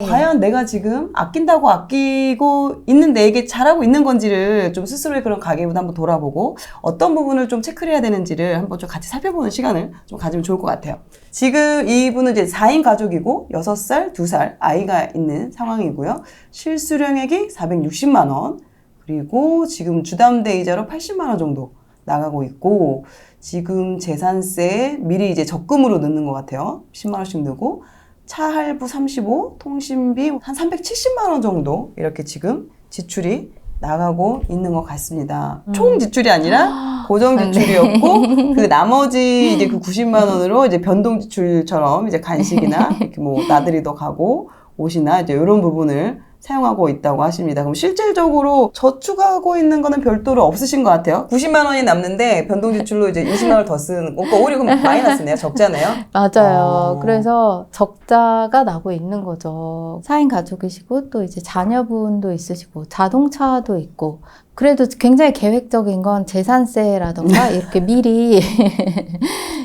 과연 내가 지금 아낀다고 아끼고 있는데 이게 잘하고 있는 건지를 좀 스스로의 그런 가계부도 한번 돌아보고 어떤 부분을 좀 체크를 해야 되는지를 한번 좀 같이 살펴보는 시간을 좀 가지면 좋을 것 같아요. 지금 이분은 이제 4인 가족이고 6살, 2살 아이가 있는 상황이고요. 실수령액이 460만 원, 그리고 지금 주담대 이자로 80만 원 정도 나가고 있고, 지금 재산세 미리 이제 적금으로 넣는 것 같아요. 10만 원씩 넣고, 차 할부 35, 통신비 한 370만 원 정도 이렇게 지금 지출이 나가고 있는 것 같습니다. 총 지출이 아니라 고정 지출이었고, 그 나머지 이제 그 90만 원으로 이제 변동 지출처럼 이제 간식이나 이렇게 뭐 나들이도 가고 옷이나 이제 이런 부분을 사용하고 있다고 하십니다. 그럼 실질적으로 저축하고 있는 거는 별도로 없으신 것 같아요. 90만 원이 남는데 변동지출로 이제 20만 원을 더 쓰는 거. 오히려 그럼 마이너스네요. 적자네요. 맞아요. 그래서 적자가 나고 있는 거죠. 4인 가족이시고 또 이제 자녀분도 있으시고 자동차도 있고, 그래도 굉장히 계획적인 건 재산세라던가 이렇게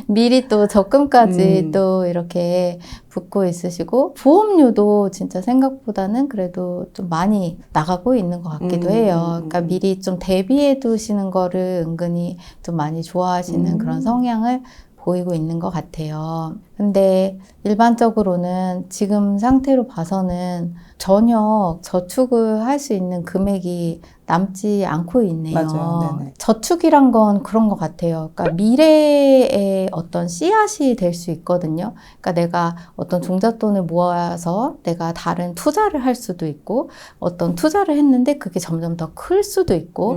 미리 또 적금까지 또 이렇게 붓고 있으시고, 보험료도 진짜 생각보다는 그래도 좀 많이 나가고 있는 것 같기도 해요. 그러니까 미리 좀 대비해 두시는 거를 은근히 좀 많이 좋아하시는 그런 성향을 보이고 있는 것 같아요. 근데 일반적으로는 지금 상태로 봐서는 전혀 저축을 할 수 있는 금액이 남지 않고 있네요. 맞아요. 네네. 저축이란 건 그런 것 같아요. 그러니까 미래의 어떤 씨앗이 될 수 있거든요. 그러니까 내가 어떤 종잣돈을 모아서 내가 다른 투자를 할 수도 있고, 어떤 투자를 했는데 그게 점점 더 클 수도 있고,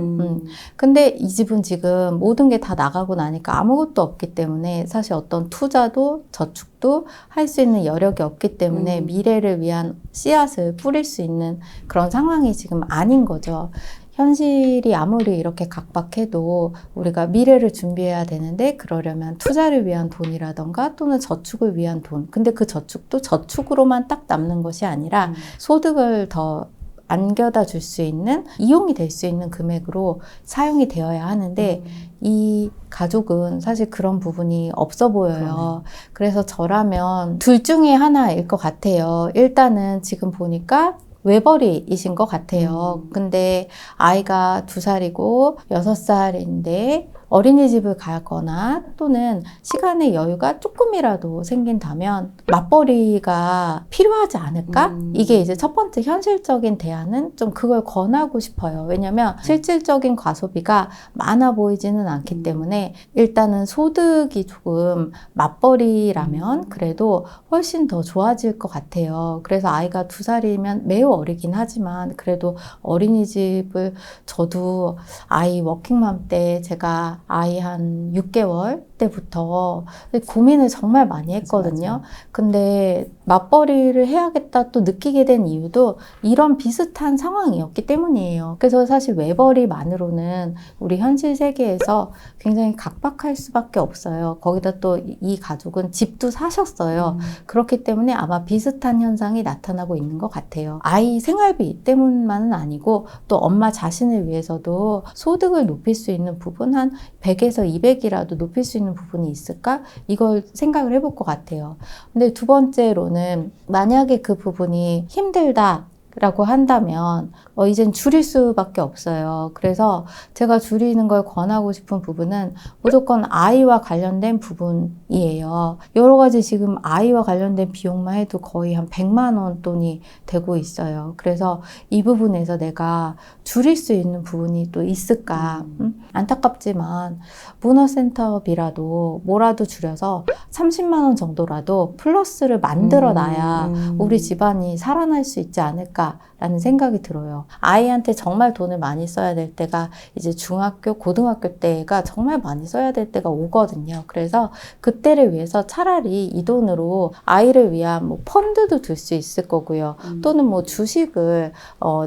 근데 이 집은 지금 모든 게 다 나가고 나니까 아무것도 없기 때문에 사실 어떤 투자도 저축도 할 수 있는 여력이 없기 때문에 미래를 위한 씨앗을 뿌릴 수 있는 그런 상황이 지금 아닌 거죠. 현실이 아무리 이렇게 각박해도 우리가 미래를 준비해야 되는데, 그러려면 투자를 위한 돈이라던가 또는 저축을 위한 돈. 근데 그 저축도 저축으로만 딱 남는 것이 아니라 소득을 더 안겨다 줄 수 있는, 이용이 될 수 있는 금액으로 사용이 되어야 하는데 이 가족은 사실 그런 부분이 없어 보여요. 그래서 저라면 둘 중에 하나일 것 같아요. 일단은 지금 보니까 외벌이이신 것 같아요. 근데 아이가 2살이고 6살인데 어린이집을 가거나 또는 시간의 여유가 조금이라도 생긴다면 맞벌이가 필요하지 않을까? 이게 이제 첫 번째 현실적인 대안은 좀 그걸 권하고 싶어요. 왜냐면 실질적인 과소비가 많아 보이지는 않기 때문에 일단은 소득이 조금 맞벌이라면 그래도 훨씬 더 좋아질 것 같아요. 그래서 아이가 2살이면 매우 어리긴 하지만 그래도 어린이집을, 저도 아이 워킹맘 때 제가 아이 한 6개월 때부터 고민을 정말 많이 했거든요. 근데 맞벌이를 해야겠다 또 느끼게 된 이유도 이런 비슷한 상황이었기 때문이에요. 그래서 사실 외벌이만으로는 우리 현실 세계에서 굉장히 각박할 수밖에 없어요. 거기다 또 이 가족은 집도 사셨어요. 그렇기 때문에 아마 비슷한 현상이 나타나고 있는 것 같아요. 아이 생활비 때문만은 아니고 또 엄마 자신을 위해서도 소득을 높일 수 있는 부분, 한 100에서 200이라도 높일 수 있는 부분이 있을까? 이걸 생각을 해볼 것 같아요. 근데 두 번째로는 만약에 그 부분이 힘들다 라고 한다면 이젠 줄일 수밖에 없어요. 그래서 제가 줄이는 걸 권하고 싶은 부분은 무조건 아이와 관련된 부분이에요. 여러 가지 지금 아이와 관련된 비용만 해도 거의 한 100만 원 돈이 되고 있어요. 그래서 이 부분에서 내가 줄일 수 있는 부분이 또 있을까? 안타깝지만 문화센터비라도 뭐라도 줄여서 30만 원 정도라도 플러스를 만들어 놔야 우리 집안이 살아날 수 있지 않을까 라는 생각이 들어요. 아이한테 정말 돈을 많이 써야 될 때가 이제 중학교, 고등학교 때가 정말 많이 써야 될 때가 오거든요. 그래서 그때를 위해서 차라리 이 돈으로 아이를 위한 뭐 펀드도 들 수 있을 거고요. 또는 뭐 주식을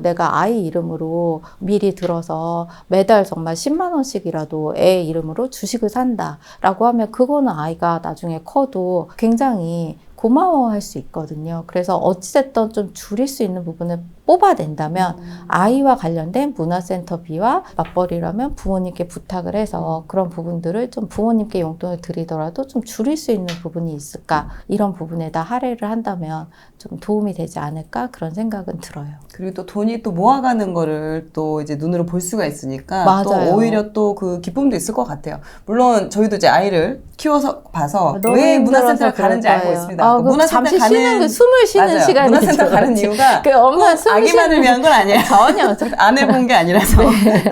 내가 아이 이름으로 미리 들어서 매달 정말 10만 원씩이라도 애 이름으로 주식을 산다 라고 하면 그거는 아이가 나중에 커도 굉장히 고마워할 수 있거든요. 그래서 어찌됐든 좀 줄일 수 있는 부분을 뽑아낸다면 아이와 관련된 문화센터비와 맞벌이라면 부모님께 부탁을 해서 그런 부분들을 좀 부모님께 용돈을 드리더라도 좀 줄일 수 있는 부분이 있을까? 이런 부분에다 할애를 한다면 좀 도움이 되지 않을까? 그런 생각은 들어요. 그리고 또 돈이 또 모아가는 거를 또 이제 눈으로 볼 수가 있으니까 맞아요. 또 오히려 또 그 기쁨도 있을 것 같아요. 물론 저희도 이제 아이를 키워서 봐서 너무 왜 힘들어서 문화센터를 그럴 가는지 알고 거예요. 있습니다. 그 문화센터 잠시 쉬는 그 숨을 쉬는 맞아요. 시간이죠. 문화센터 가는 이유가 그 엄마 숨 아기만을 쉬는 위한 건 아니에요. 전혀. 안 해본 게 아니라서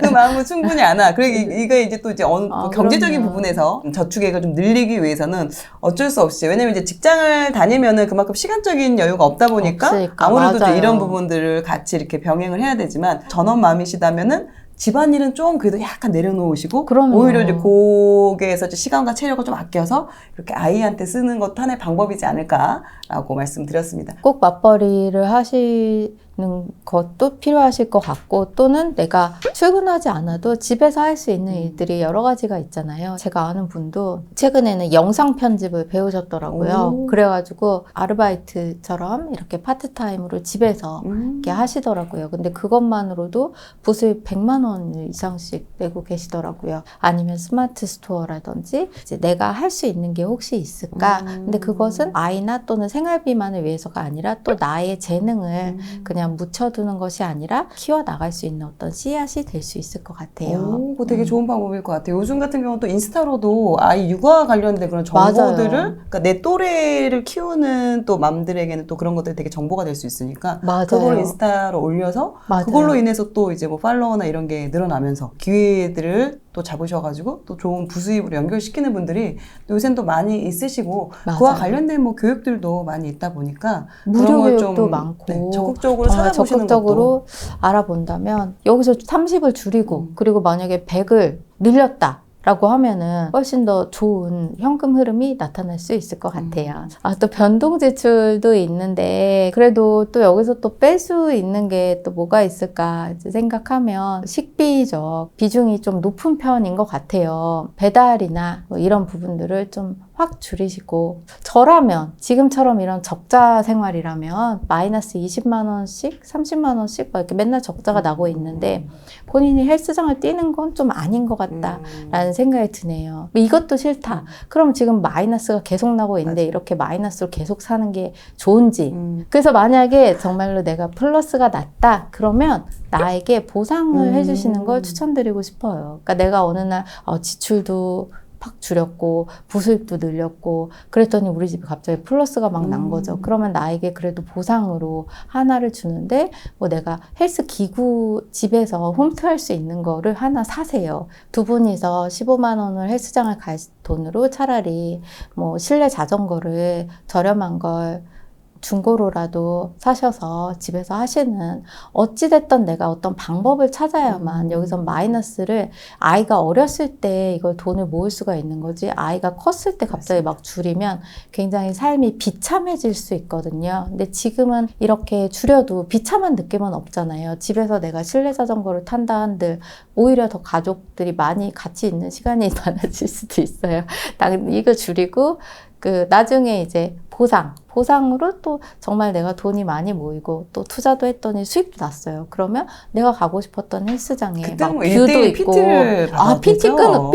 그 마음은 충분히 알아. 그리고 이게 이제 또 이제 경제적인 그럼요. 부분에서 저축액을 좀 늘리기 위해서는 어쩔 수 없이, 왜냐면 이제 직장을 다니면은 그만큼 시간적인 여유가 없다 보니까 없으니까, 아무래도 좀 맞아요. 이런 부분들을 같이 이렇게 병행을 해야 되지만, 전업맘이시다면은 집안일은 좀 그래도 약간 내려놓으시고 그럼요. 오히려 이제 거기에서 이제 시간과 체력을 좀 아껴서 이렇게 아이한테 쓰는 것도 하나의 방법이지 않을까라고 말씀드렸습니다. 꼭 맞벌이를 하시는 것도 필요하실 것 같고, 또는 내가 출근하지 않아도 집에서 할 수 있는 일들이 여러 가지가 있잖아요. 제가 아는 분도 최근에는 영상 편집을 배우셨더라고요. 오. 그래가지고 아르바이트처럼 이렇게 파트타임으로 집에서 이렇게 하시더라고요. 근데 그것만으로도 부수입 100만 원 이상씩 내고 계시더라고요. 아니면 스마트 스토어라든지 이제 내가 할 수 있는 게 혹시 있을까? 근데 그것은 아이나 또는 생활비만을 위해서가 아니라 또 나의 재능을 그냥 묻혀두는 것이 아니라 키워나갈 수 있는 어떤 씨앗이 될 수 있을 것 같아요. 오, 그거 되게 좋은 방법일 것 같아요. 요즘 같은 경우는 또 인스타로도 아이 육아 관련된 그런 정보들을, 맞아요. 그러니까 내 또래를 키우는 또 맘들에게는 또 그런 것들이 되게 정보가 될 수 있으니까 맞아요. 그걸 인스타로 올려서 맞아요. 그걸로 인해서 또 이제 뭐 팔로워나 이런 게 늘어나면서 기회들을 또 잡으셔가지고 또 좋은 부수입으로 연결시키는 분들이 또 요새는 또 많이 있으시고, 맞아요. 그와 관련된 뭐 교육들도 많이 있다 보니까 무료 그런 걸 교육도 좀, 많고 네, 적극적으로 정말 찾아보시는 것도. 적극적으로 알아본다면 여기서 30을 줄이고 그리고 만약에 100을 늘렸다 라고 하면은 훨씬 더 좋은 현금 흐름이 나타날 수 있을 것 같아요. 또 변동 지출도 있는데 그래도 또 여기서 또 뺄 수 있는 게 또 뭐가 있을까 이제 생각하면 식비죠. 비중이 좀 높은 편인 것 같아요. 배달이나 뭐 이런 부분들을 좀 확 줄이시고, 저라면 지금처럼 이런 적자 생활이라면 마이너스 20만 원씩 30만 원씩 막 이렇게 맨날 적자가 나고 있는데 본인이 헬스장을 뛰는 건 좀 아닌 것 같다라는 생각이 드네요. 이것도 싫다. 그럼 지금 마이너스가 계속 나고 있는데 맞아요. 이렇게 마이너스로 계속 사는 게 좋은지. 그래서 만약에 정말로 내가 플러스가 났다 그러면 나에게 보상을 해주시는 걸 추천드리고 싶어요. 그러니까 내가 어느 날 지출도 팍 줄였고 부수입도 늘렸고 그랬더니 우리 집에 갑자기 플러스가 막 난 거죠. 그러면 나에게 그래도 보상으로 하나를 주는데, 뭐 내가 헬스 기구 집에서 홈트할 수 있는 거를 하나 사세요. 두 분이서 15만 원을 헬스장을 갈 돈으로 차라리 뭐 실내 자전거를 저렴한 걸 중고로라도 사셔서 집에서 하시는, 어찌됐든 내가 어떤 방법을 찾아야만 여기서 마이너스를, 아이가 어렸을 때 이걸 돈을 모을 수가 있는 거지 아이가 컸을 때 갑자기 막 줄이면 굉장히 삶이 비참해질 수 있거든요. 근데 지금은 이렇게 줄여도 비참한 느낌은 없잖아요. 집에서 내가 실내 자전거를 탄다 한들 오히려 더 가족들이 많이 같이 있는 시간이 많아질 수도 있어요. 이거 줄이고 나중에 이제 보상으로 또 정말 내가 돈이 많이 모이고 또 투자도 했더니 수익도 났어요. 그러면 내가 가고 싶었던 헬스장에 그때 막 뭐 뷰도 1대1 있고, PT를 받아도 PT 되죠? 끊어.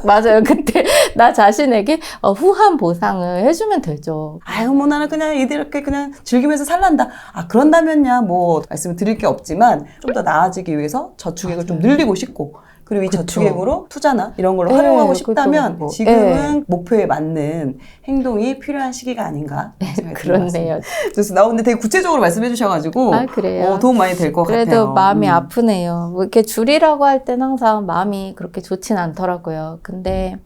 맞아요. 그때 나 자신에게 후한 보상을 해주면 되죠. 아유, 뭐 나는 그냥 이렇게 그냥 즐기면서 살란다. 그런다면야 뭐 말씀을 드릴 게 없지만 좀 더 나아지기 위해서 저축액을 좀 늘리고 싶고, 그리고 이 그쵸. 저축액으로 투자나 이런 걸로 네, 활용하고 싶다면 그것도 지금은 목표에 맞는 행동이 필요한 시기가 아닌가 생각이 그렇네요. 좋습니다. 근데 되게 구체적으로 말씀해 주셔가지고 그래요? 도움 많이 될 것 같아요. 그래도 마음이 아프네요. 뭐 이렇게 줄이라고 할 땐 항상 마음이 그렇게 좋진 않더라고요. 근데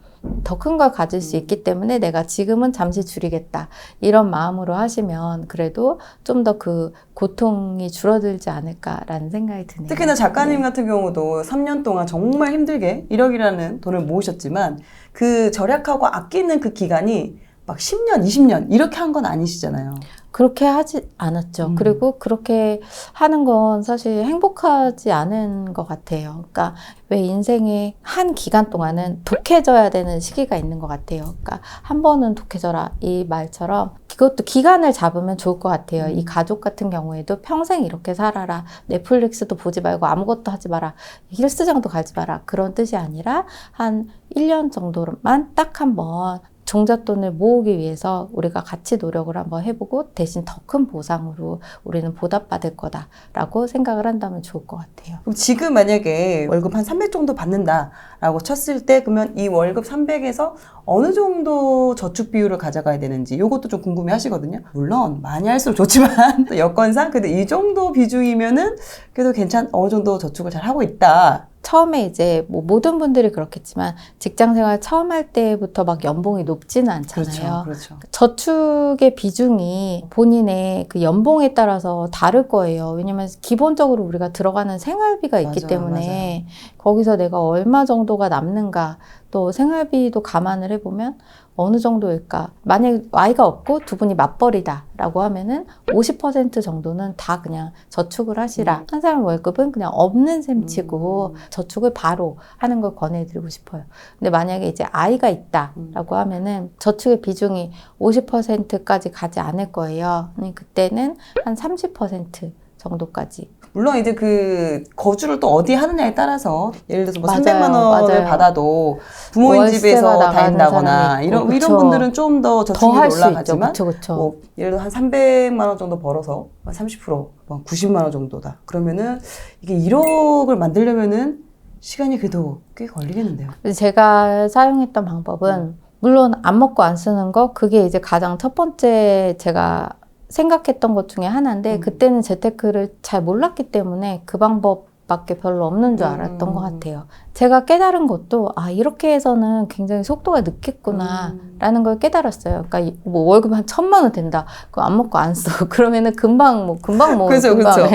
더 큰 걸 가질 수 있기 때문에 내가 지금은 잠시 줄이겠다 이런 마음으로 하시면 그래도 좀 더 그 고통이 줄어들지 않을까라는 생각이 드네요. 특히나 작가님 같은 경우도 3년 동안 정말 힘들게 1억이라는 돈을 모으셨지만 그 절약하고 아끼는 그 기간이 막 10년, 20년 이렇게 한 건 아니시잖아요. 그렇게 하지 않았죠. 그리고 그렇게 하는 건 사실 행복하지 않은 것 같아요. 그러니까 왜 인생의 한 기간 동안은 독해져야 되는 시기가 있는 것 같아요. 그러니까 한 번은 독해져라 이 말처럼 그것도 기간을 잡으면 좋을 것 같아요. 이 가족 같은 경우에도 평생 이렇게 살아라. 넷플릭스도 보지 말고 아무것도 하지 마라. 헬스장도 가지 마라. 그런 뜻이 아니라 한 1년 정도만 딱 한 번 종잣돈을 모으기 위해서 우리가 같이 노력을 한번 해보고 대신 더 큰 보상으로 우리는 보답받을 거다라고 생각을 한다면 좋을 것 같아요. 그럼 지금 만약에 월급 한 300 정도 받는다라고 쳤을 때 그러면 이 월급 300에서 어느 정도 저축 비율을 가져가야 되는지 이것도 좀 궁금해 하시거든요. 물론 많이 할수록 좋지만 또 여건상 그래도 이 정도 비중이면은 그래도 어느 정도 저축을 잘 하고 있다. 처음에 이제 뭐 모든 분들이 그렇겠지만 직장 생활 처음 할 때부터 막 연봉이 높지는 않잖아요. 그렇죠. 저축의 비중이 본인의 그 연봉에 따라서 다를 거예요. 왜냐면 기본적으로 우리가 들어가는 생활비가 있기 때문에 거기서 내가 얼마 정도가 남는가 또 생활비도 감안을 해보면 어느 정도일까? 만약에 아이가 없고 두 분이 맞벌이다라고 하면은 50% 정도는 다 그냥 저축을 하시라. 한 사람 월급은 그냥 없는 셈 치고 저축을 바로 하는 걸 권해드리고 싶어요. 근데 만약에 이제 아이가 있다라고 하면은 저축의 비중이 50%까지 가지 않을 거예요. 그때는 한 30% 정도까지. 물론 이제 그 거주를 또 어디 하느냐에 따라서 예를 들어서 뭐 맞아요, 300만 원을 맞아요. 받아도 부모님 집에서 다닌다거나 이런 분들은 좀 더 저축률이 올라가지만 그쵸. 뭐 예를 들어 한 300만 원 정도 벌어서 30% 90만 원 정도다. 그러면은 이게 1억을 만들려면은 시간이 그래도 꽤 걸리겠는데요. 제가 사용했던 방법은 물론 안 먹고 안 쓰는 거 그게 이제 가장 첫 번째 제가 생각했던 것 중에 하나인데 그때는 재테크를 잘 몰랐기 때문에 그 방법밖에 별로 없는 줄 알았던 것 같아요. 제가 깨달은 것도 아 이렇게 해서는 굉장히 속도가 늦겠구나 라는 걸 깨달았어요. 그러니까 뭐 월급 한 1,000만 원 된다. 그거 안 먹고 안 써. 그러면은 금방 모으 그렇죠.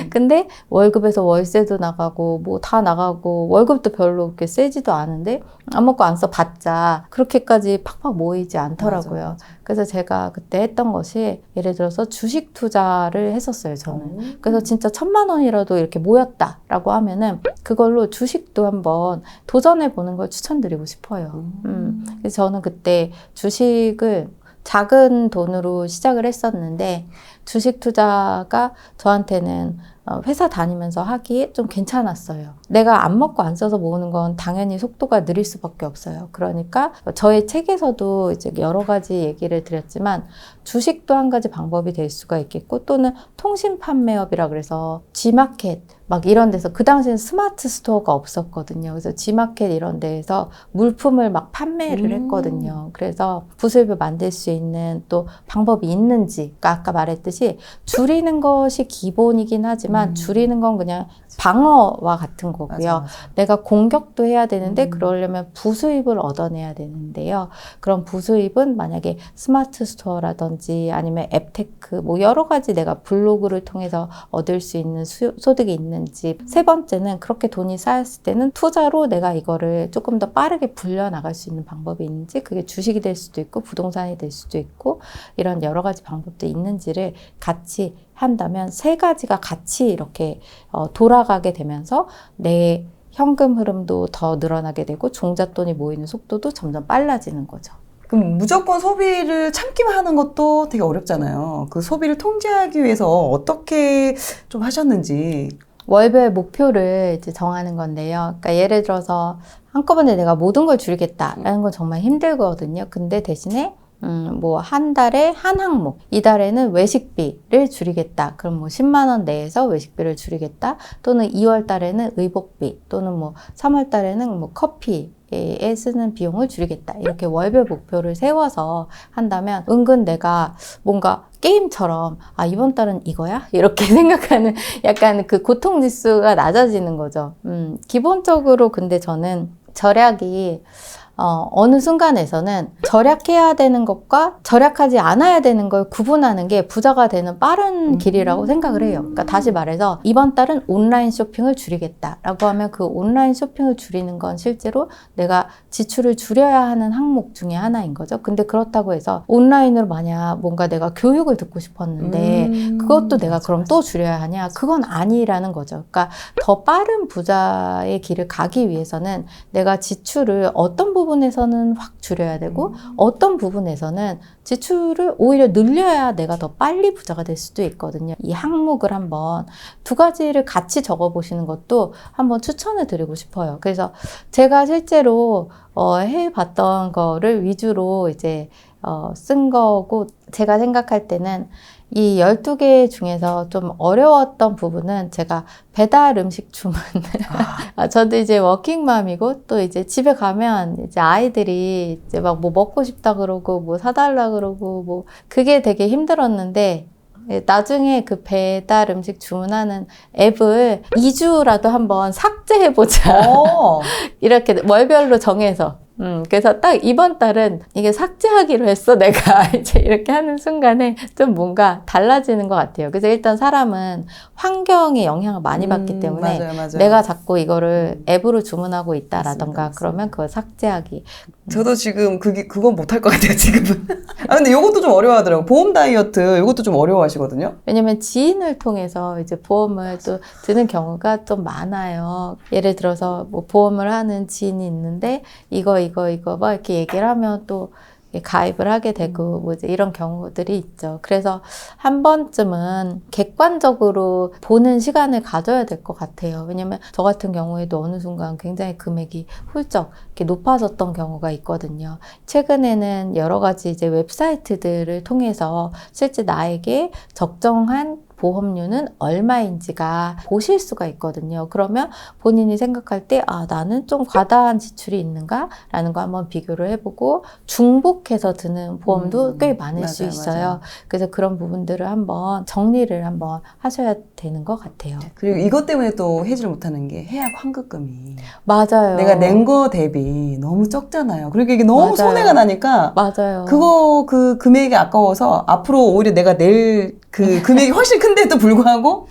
근데 월급에서 월세도 나가고 뭐 다 나가고 월급도 별로 그렇게 세지도 않은데 안 먹고 안 써 봤자 그렇게까지 팍팍 모이지 않더라고요. 맞아. 그래서 제가 그때 했던 것이 예를 들어서 주식 투자를 했었어요, 저는. 그래서 진짜 1,000만 원이라도 이렇게 모였다라고 하면은 그걸로 주식도 한번 도전해 보는 걸 추천드리고 싶어요. 그래서 저는 그때 주식을 작은 돈으로 시작을 했었는데 주식 투자가 저한테는 회사 다니면서 하기에 좀 괜찮았어요. 내가 안 먹고 안 써서 모으는 건 당연히 속도가 느릴 수밖에 없어요. 그러니까 저의 책에서도 이제 여러 가지 얘기를 드렸지만 주식도 한 가지 방법이 될 수가 있겠고 또는 통신 판매업이라 그래서 G마켓 막 이런 데서 그 당시엔 스마트 스토어가 없었거든요. 그래서 G마켓 이런 데에서 물품을 막 판매를 했거든요. 그래서 부수입을 만들 수 있는 또 방법이 있는지 그러니까 아까 말했듯이 줄이는 것이 기본이긴 하지만 줄이는 건 그냥 방어와 같은 거고요. 맞아. 내가 공격도 해야 되는데 그러려면 부수입을 얻어내야 되는데요. 그런 부수입은 만약에 스마트 스토어라든지 아니면 앱테크 뭐 여러 가지 내가 블로그를 통해서 얻을 수 있는 소득이 있는지 세 번째는 그렇게 돈이 쌓였을 때는 투자로 내가 이거를 조금 더 빠르게 불려나갈 수 있는 방법이 있는지 그게 주식이 될 수도 있고 부동산이 될 수도 있고 이런 여러 가지 방법들이 있는지를 같이 한다면 세 가지가 같이 이렇게 돌아가게 되면서 내 현금 흐름도 더 늘어나게 되고 종잣돈이 모이는 속도도 점점 빨라지는 거죠. 그럼 무조건 소비를 참기만 하는 것도 되게 어렵잖아요. 그 소비를 통제하기 위해서 어떻게 좀 하셨는지. 월별 목표를 이제 정하는 건데요. 그러니까 예를 들어서 한꺼번에 내가 모든 걸 줄이겠다라는 건 정말 힘들거든요. 근데 대신에 뭐 한 달에 한 항목, 이달에는 외식비를 줄이겠다. 그럼 뭐 10만 원 내에서 외식비를 줄이겠다. 또는 2월 달에는 의복비, 또는 뭐 3월 달에는 뭐 커피에 쓰는 비용을 줄이겠다. 이렇게 월별 목표를 세워서 한다면 은근 내가 뭔가 게임처럼 아 이번 달은 이거야? 이렇게 생각하는 약간 그 고통지수가 낮아지는 거죠. 기본적으로 근데 저는 절약이 어느 순간에서는 절약해야 되는 것과 절약하지 않아야 되는 걸 구분하는 게 부자가 되는 빠른 길이라고 생각을 해요. 그러니까 다시 말해서 이번 달은 온라인 쇼핑을 줄이겠다라고 하면 그 온라인 쇼핑을 줄이는 건 실제로 내가 지출을 줄여야 하는 항목 중에 하나인 거죠. 근데 그렇다고 해서 온라인으로 만약 뭔가 내가 교육을 듣고 싶었는데 그것도 내가 그럼 또 줄여야 하냐? 그건 아니라는 거죠. 그러니까 더 빠른 부자의 길을 가기 위해서는 내가 지출을 어떤 부분에서는 확 줄여야 되고 어떤 부분에서는 지출을 오히려 늘려야 내가 더 빨리 부자가 될 수도 있거든요. 이 항목을 한번 두 가지를 같이 적어보시는 것도 한번 추천을 드리고 싶어요. 그래서 제가 실제로 해봤던 거를 위주로 이제 쓴 거고, 제가 생각할 때는 이 12개 중에서 좀 어려웠던 부분은 제가 배달 음식 주문을 저도 이제 워킹맘이고 또 이제 집에 가면 이제 아이들이 이제 막 뭐 먹고 싶다 그러고 뭐 사달라 그러고 뭐 그게 되게 힘들었는데, 나중에 그 배달 음식 주문하는 앱을 2주라도 한번 삭제해보자. 이렇게 월별로 정해서. 그래서 딱 이번 달은 이게 삭제하기로 했어, 내가. 이제 이렇게 하는 순간에 좀 뭔가 달라지는 것 같아요. 그래서 일단 사람은 환경에 영향을 많이 받기 때문에 맞아요. 내가 자꾸 이거를 앱으로 주문하고 있다라던가 그러면 그걸 삭제하기. 저도 지금 그건 못할 것 같아요, 지금은. 근데 이것도 좀 어려워하더라고요. 보험 다이어트, 이것도 좀 어려워하시거든요. 왜냐면 지인을 통해서 이제 보험을 또 드는 경우가 좀 많아요. 예를 들어서 뭐 보험을 하는 지인이 있는데 이거 막 이렇게 얘기를 하면 또 가입을 하게 되고 뭐 이제 이런 경우들이 있죠. 그래서 한 번쯤은 객관적으로 보는 시간을 가져야 될 것 같아요. 왜냐면 저 같은 경우에도 어느 순간 굉장히 금액이 훌쩍 이렇게 높아졌던 경우가 있거든요. 최근에는 여러 가지 이제 웹사이트들을 통해서 실제 나에게 적정한 보험료는 얼마인지가 보실 수가 있거든요. 그러면 본인이 생각할 때 나는 좀 과다한 지출이 있는가? 라는 거 한번 비교를 해보고 중복해서 드는 보험도 꽤 많을 수 있어요. 맞아요. 그래서 그런 부분들을 한번 정리를 한번 하셔야 되는 것 같아요. 그리고 이것 때문에 또 해지를 못하는 게 해약 환급금이. 맞아요. 내가 낸 거 대비 너무 적잖아요. 그리고 이게 너무 맞아요. 손해가 나니까 맞아요. 그 금액이 아까워서 앞으로 오히려 내가 낼 그 금액이 훨씬 큰데도 불구하고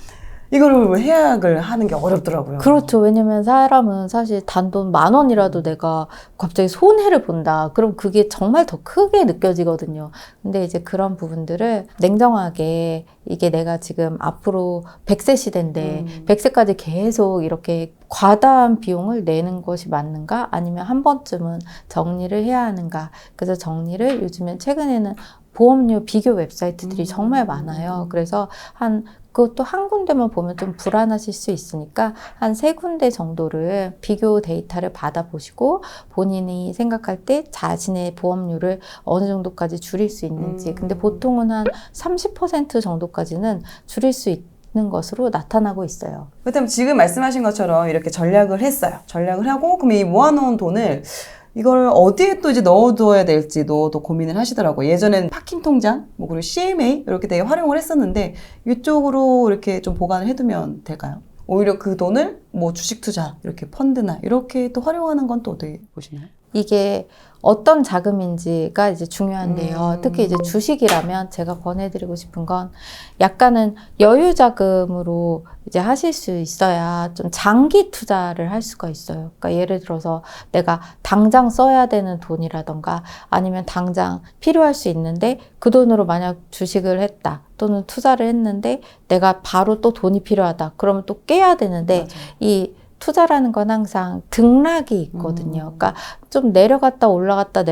이거를 해약을 하는 게 어렵더라고요. 그렇죠. 왜냐면 사람은 사실 단돈 10,000원이라도 내가 갑자기 손해를 본다. 그럼 그게 정말 더 크게 느껴지거든요. 근데 이제 그런 부분들을 냉정하게 이게 내가 지금 앞으로 100세 시대인데 100세까지 계속 이렇게 과다한 비용을 내는 것이 맞는가? 아니면 한 번쯤은 정리를 해야 하는가? 그래서 정리를 요즘엔 최근에는 보험료 비교 웹사이트들이 정말 많아요. 그래서 그것도 한 군데만 보면 좀 불안하실 수 있으니까 한 3군데 정도를 비교 데이터를 받아보시고 본인이 생각할 때 자신의 보험료를 어느 정도까지 줄일 수 있는지. 근데 보통은 한 30% 정도까지는 줄일 수 있는 것으로 나타나고 있어요. 그렇다면 지금 말씀하신 것처럼 이렇게 전략을 했어요. 전략을 하고 그럼 이 모아놓은 돈을 이걸 어디에 또 이제 넣어둬야 될지도 또 고민을 하시더라고요. 예전에는 파킹 통장, 뭐 그리고 CMA 이렇게 되게 활용을 했었는데 이쪽으로 이렇게 좀 보관을 해두면 될까요? 오히려 그 돈을 뭐 주식 투자, 이렇게 펀드나 이렇게 또 활용하는 건 또 어떻게 보시나요? 이게 어떤 자금인지가 이제 중요한데요. 특히 이제 주식이라면 제가 권해드리고 싶은 건 약간은 여유 자금으로 이제 하실 수 있어야 좀 장기 투자를 할 수가 있어요. 그러니까 예를 들어서 내가 당장 써야 되는 돈이라던가 아니면 당장 필요할 수 있는데 그 돈으로 만약 주식을 했다 또는 투자를 했는데 내가 바로 또 돈이 필요하다. 그러면 또 깨야 되는데 이 투자라는 건 항상 등락이 있거든요. 그러니까 좀 내려갔다 올라갔다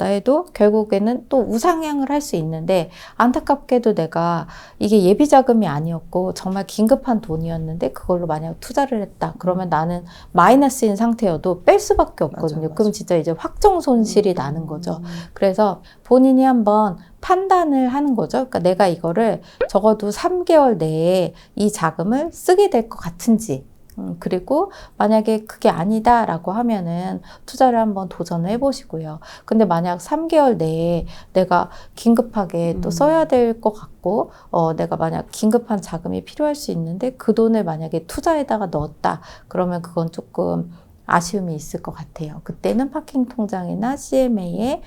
해도 결국에는 또 우상향을 할 수 있는데 안타깝게도 내가 이게 예비 자금이 아니었고 정말 긴급한 돈이었는데 그걸로 만약 투자를 했다. 그러면 나는 마이너스인 상태여도 뺄 수밖에 없거든요. 맞아. 그럼 진짜 이제 확정 손실이 나는 거죠. 그래서 본인이 한번 판단을 하는 거죠. 그러니까 내가 이거를 적어도 3개월 내에 이 자금을 쓰게 될 것 같은지 그리고 만약에 그게 아니다라고 하면은 투자를 한번 도전을 해보시고요. 근데 만약 3개월 내에 내가 긴급하게 또 써야 될 것 같고 내가 만약 긴급한 자금이 필요할 수 있는데 그 돈을 만약에 투자에다가 넣었다. 그러면 그건 조금 아쉬움이 있을 것 같아요. 그때는 파킹 통장이나 CMA에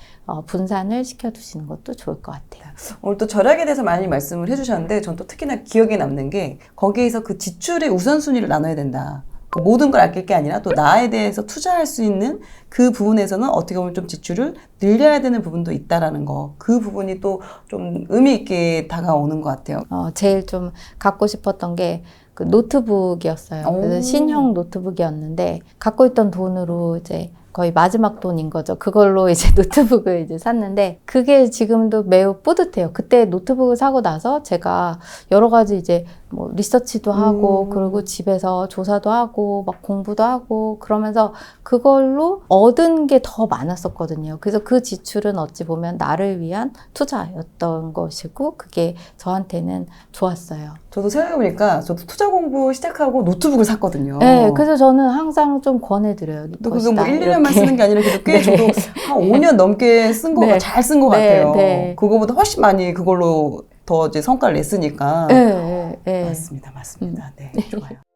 분산을 시켜두시는 것도 좋을 것 같아요. 오늘 또 절약에 대해서 많이 말씀을 해주셨는데 전 또 특히나 기억에 남는 게 거기에서 그 지출의 우선순위를 나눠야 된다. 그 모든 걸 아낄 게 아니라 또 나에 대해서 투자할 수 있는 그 부분에서는 어떻게 보면 좀 지출을 늘려야 되는 부분도 있다라는 거. 그 부분이 또 좀 의미 있게 다가오는 것 같아요. 제일 좀 갖고 싶었던 게 그 노트북이었어요. 그래서 신형 노트북이었는데 갖고 있던 돈으로 이제 거의 마지막 돈인 거죠. 그걸로 이제 노트북을 이제 샀는데 그게 지금도 매우 뿌듯해요. 그때 노트북을 사고 나서 제가 여러 가지 이제 뭐 리서치도 하고 그리고 집에서 조사도 하고 막 공부도 하고 그러면서 그걸로 얻은 게 더 많았었거든요. 그래서 그 지출은 어찌 보면 나를 위한 투자였던 것이고 그게 저한테는 좋았어요. 저도 생각해보니까 저도 투자 공부 시작하고 노트북을 샀거든요. 네, 그래서 저는 항상 좀 권해드려요. 또 그게 뭐 것이다, 1, 2년만 이렇게. 쓰는 게 아니라 그래도 꽤 네. 저도 한 5년 넘게 쓴 거, 네. 잘 쓴 것 네, 같아요. 네. 그거보다 훨씬 많이 그걸로 더 이제 성과를 냈으니까. 네, 네. 맞습니다. 네, 좋아요.